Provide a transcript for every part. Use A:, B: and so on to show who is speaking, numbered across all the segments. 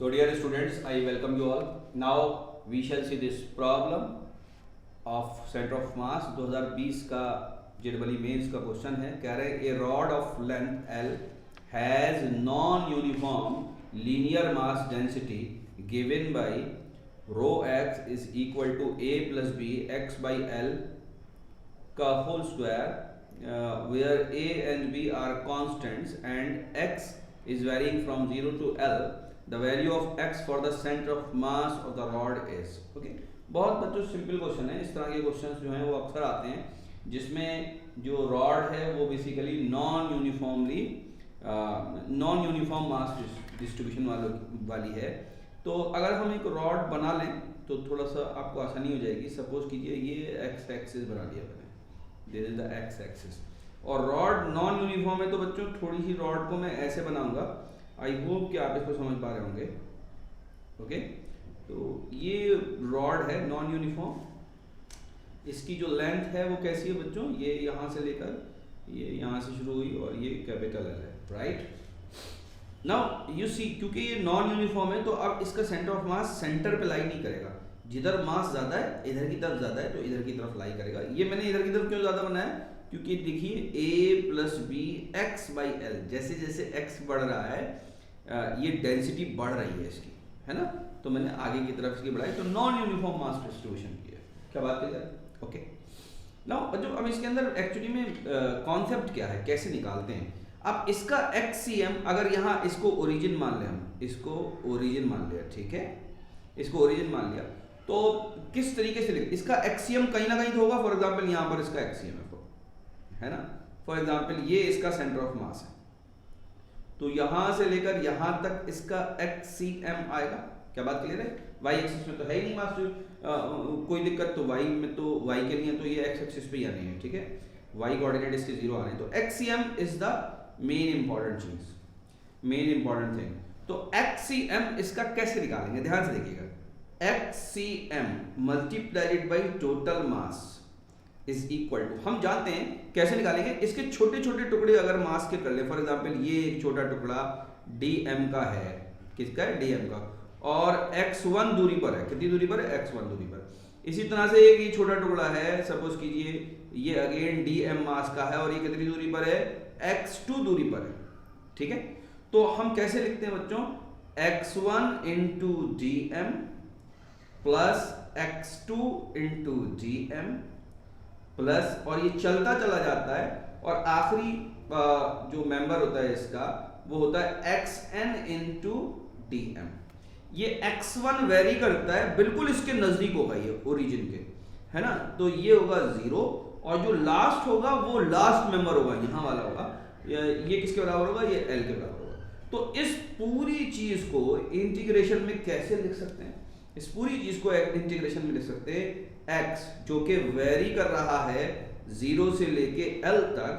A: So dear students, I welcome you all. Now we shall see this problem of center of mass 2020 का generally mains का question है. कह रहे हैं a rod of length L has non uniform linear mass density given by rho x is equal to a plus b x by L का whole square where a and b are constants and x is varying from 0 to L. The value of x for the center of mass of the rod is. Okay. बहुत बच्चों simple question है. इस तरह के questions जो हैं वो अक्सर आते हैं जिसमें जो रॉड है वो basically non uniform mass distribution वाली है. तो अगर हम एक रॉड बना लें तो थोड़ा सा आपको आसानी हो जाएगी. सपोज कीजिए ये एक्स एक्सिस बना लिया मैंने, this is the x axis, और रॉड नॉन यूनिफॉर्म है तो बच्चों थोड़ी सी रॉड को मैं ऐसे बनाऊंगा. आई होप कि आप इसको समझ पा रहे होंगे. ओके, तो ये रॉड है नॉन यूनिफॉर्म. इसकी जो लेंथ है वो कैसी है बच्चों, ये यहाँ से लेकर ये यहाँ से शुरू हुई और ये कैपिटल एल है, राइट. नाउ यू सी, क्योंकि ये नॉन यूनिफॉर्म है तो अब इसका सेंटर ऑफ मास सेंटर पे लाई नहीं करेगा. जिधर मास ज्यादा है इधर की तरफ ज्यादा है तो इधर की तरफ लाई करेगा. ये मैंने इधर की तरफ क्यों ज्यादा बनाया, क्योंकि देखिए a plus B x by L, जैसे जैसे x बढ़ रहा है ये डेंसिटी बढ़ रही है इसकी, है ना. तो मैंने आगे की तरफ इसकी बढ़ाई तो नॉन यूनिफॉर्म मास डिस्ट्रीब्यूशन की है. क्या बात है. ओके, नाउ जो अब इसके अंदर एक्चुअली में कॉन्सेप्ट क्या है, कैसे निकालते हैं. अब इसका एक्सीएम अगर यहाँ इसको ओरिजिन मान लें, हम इसको ओरिजिन मान लिया, ठीक है, इसको ओरिजिन मान लिया तो किस तरीके से लिख, इसका एक्सीएम कहीं ना कहीं तो होगा. फॉर एग्जांपल यहाँ पर इसका एक्सीएम है ना. फॉर एग्जांपल ये इसका सेंटर ऑफ मास है तो यहां से लेकर यहां तक इसका एक्सीएम आएगा. क्या बात क्लियर है. वाई एक्सिस में तो है ही नहीं मास, कोई दिक्कत तो वाई में, तो वाई के लिए तो ये एक्स एक्सिस पे ही आनी है, ठीक है. वाई कोऑर्डिनेट इसके 0 आ रहे हैं तो XCM is the main important चीज, मेन इंपॉर्टेंट थिंग. तो एक्सीएम इसका कैसे निकालेंगे, ध्यान से देखिएगा. XCM multiplied by total mass is equal to, हम जानते हैं कैसे निकालेंगे. इसके छोटे छोटे टुकड़े अगर मास के कर ले, फॉर एग्जांपल ये एक छोटा टुकड़ा dm का है, किसका है, dm का, और x1 दूरी पर है. कितनी दूरी पर है, x1 दूरी पर. इसी तरह से एक ये छोटा टुकड़ा है, सपोज कीजिए ये अगेन dm मास का है और ये कितनी दूरी पर है, x2 दूरी पर है, ठीक है. तो हम कैसे लिखते हैं बच्चों, x1 into dm plus x2 into dm plus, और ये चलता चला जाता है और आखिरी जो मेंबर होता है इसका वो होता है xn इंटू dm. ये x1 वेरी करता है, बिल्कुल इसके नजदीक होगा ये ओरिजिन के, है ना. तो ये होगा 0 और जो लास्ट होगा वो लास्ट मेंबर होगा, यहाँ वाला होगा. ये किसके बराबर होगा, ये l के बराबर होगा. तो इस पूरी चीज को इंटीग्रेशन में कैसे लिख सकते हैं, इस पूरी चीज को इंटीग्रेशन में लिख सकते हैं x जो कि वेरी कर रहा है 0 से लेके L तक,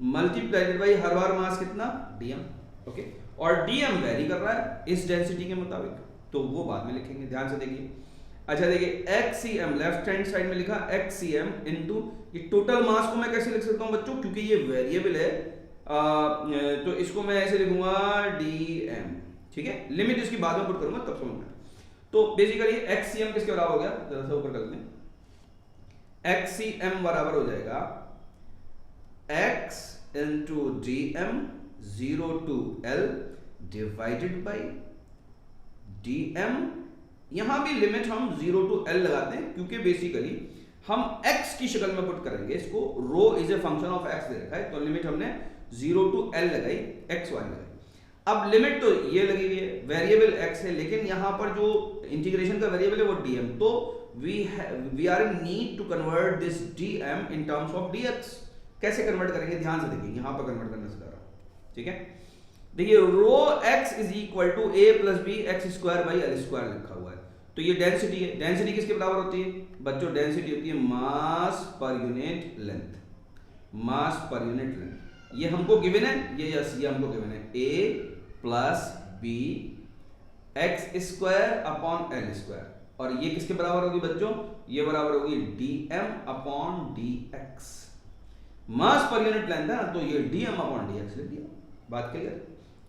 A: मल्टीप्लाइड बाई हर बार मास कितना, dm. ओके, और dm वेरी कर रहा है इस डेंसिटी के मुताबिक, तो वो बाद में लिखेंगे. ध्यान से देखिए. अच्छा देखिए, एक्सीएम लेफ्ट हैंड साइड में लिखा एक्सीएम इनटू, ये टोटल मास को मैं कैसे लिख सकता हूं बच्चों, क्योंकि ये वेरिएबल है तो इसको मैं ऐसे लिखूंगा dm, ठीक है. लिमिट इसकी बाद में पुट करूंगा तब समझ में. तो बेसिकली एक्सीएम किसके बराबर हो गया, जरा सा ऊपर कर लें. एक्सीएम बराबर हो जाएगा x into dm 0 to L divided by dm. यहां भी लिमिट हम 0 to L लगाते हैं क्योंकि बेसिकली हम x की शक्ल में पुट करेंगे इसको. Rho is a function of x दे रखा है तो लिमिट हमने 0 to L लगाई, x y लगाई. अब लिमिट तो ये लगी हुई है, वेरिएबल x है, लेकिन यहां पर जो इंटीग्रेशन का वेरिएबल है वो dm. तो we are in need to convert this dm in terms of dx. कैसे कन्वर्ट करेंगे, ध्यान से देखिए. यहां पर कन्वर्ट करना सिखा रहा हूं, ठीक है. देखिए rho x is equal to a plus B x square by L square लिखा हुआ है. तो ये डेंसिटी है. डेंसिटी किसके बराबर होती है बच्चों, डेंसिटी होती है मास पर यूनिट लेंथ, मास पर यूनिट लेंथ. ये हमको गिवन है, ये यस ये हमको गिवन है, a plus B x square upon L square. और ये किसके बराबर होगी बच्चों, ये बराबर होगी dm अपॉन dx. मास पर यूनिट लेंथ है ना, तो ये dm अपॉन dx लिख दिया. बात क्लियर.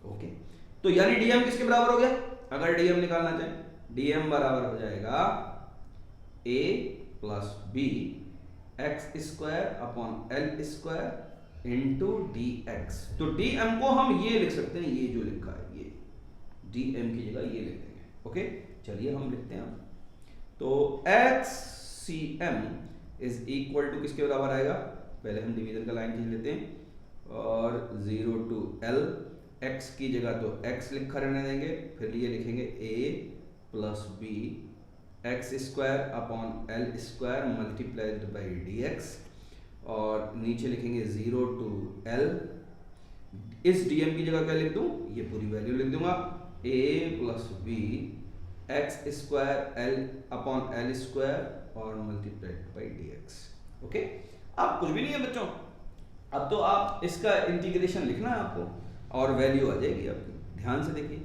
A: ओके, तो यानी dm किसके बराबर हो गया, अगर डीएम निकालना चाहें, डीएम बराबर हो जाएगा a plus B x square upon L square into d x. तो डीएम को हम ये लिख सकते हैं, ये जो लिखा है ये डीएम की जगह ये लिख देंगे। ओके, चलिए हम लिखते हैं अब। तो x C M is equal to किसके बराबर आएगा, पहले हम डिवीजन का लाइन खींच लेते हैं और 0 टू एल, एक्स की जगह तो एक्स लिखा रहने देंगे, फिर ये लिखेंगे a plus B x square upon L square multiplied by d x, और नीचे लिखेंगे 0 टू एल। इस डीएम की जगह क्या लिख दूं, ये पूरी वैल्यू लिख दूंगा, a plus B x square L upon L square और multiplied by d x. Okay, अब कुछ भी नहीं है बच्चों, अब तो आप इसका इंटीग्रेशन लिखना है आपको और वैल्यू आ जाएगी आपकी। ध्यान से देखिए,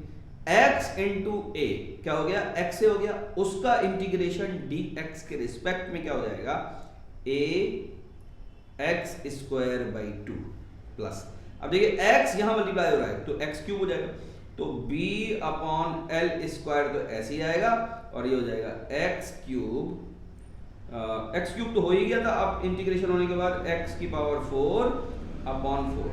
A: x इंटू ए क्या हो गया, x से हो गया, उसका इंटीग्रेशन dx के रिस्पेक्ट में क्या हो जाएगा, a x square by 2 plus, अब देखिए x यहां मल्टीप्लाई हो रहा है तो x क्यूब हो जाएगा, तो b अपॉन एल स्क्वायर तो ऐसे ही आएगा और ये हो जाएगा x क्यूब। x क्यूब तो हो ही गया था, अब इंटीग्रेशन होने के बाद x की पावर 4 अपॉन 4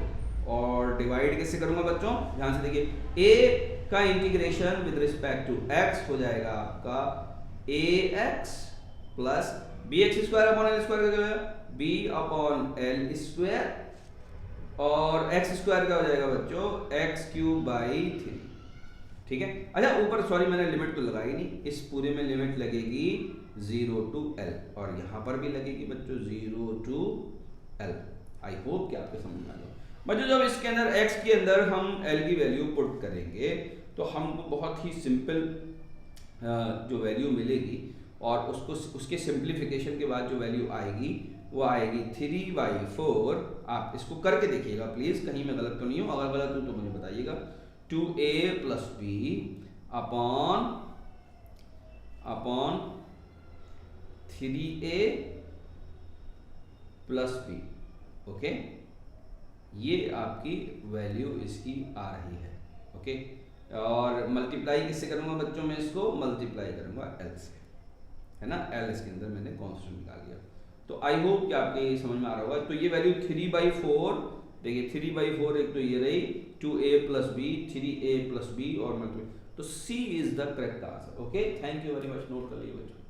A: और डिवाइड किससे करूंगा बच्चों, ध्यान से देखिए, a का integration with respect to x हो जाएगा आपका ax plus B x square upon L square का जाएगा b अपॉन एल स्क्वायर और x स्क्वायर का हो जाएगा बच्चों x क्यूब बाई 3। ठीक है, अच्छा ऊपर सॉरी मैंने लिमिट तो लगाई नहीं, इस पूरे में लिमिट लगेगी 0 टू l और यहां पर भी लगेगी बच्चों 0 टू l। आई होप कि आपके समझ में आ जाए बच्चों। जब इसके अंदर x के अंदर हम l की वैल्यू पुट करेंगे तो हमको बहुत ही सिंपल जो वैल्यू मिलेगी और उसको उसके सिंप्लीफिकेशन के बाद जो वैल्यू आएगी वो आएगी 3/4। आप इसको करके देखिएगा प्लीज, कहीं मैं गलत तो नहीं हूं, अगर गलत हूं तो मुझे बताइएगा। 2a plus B upon 3a plus B. Okay, ये आपकी वैल्यू इसकी आ रही है। ओके, और मल्टीप्लाई किससे करूंगा बच्चों, मैं इसको मल्टीप्लाई करूंगा l से, है ना, l इसके अंदर मैंने कांस्टेंट निकाल लिया। तो आई होप कि आपके समझ में आ रहा होगा। तो ये वैल्यू 3/4 देखिए, 3/4 एक तो ये रही, 2a plus B, 3a plus B और मल्टीप्लाई, तो C is the correct answer. Okay, thank you very much, note कर लिए बच्चों।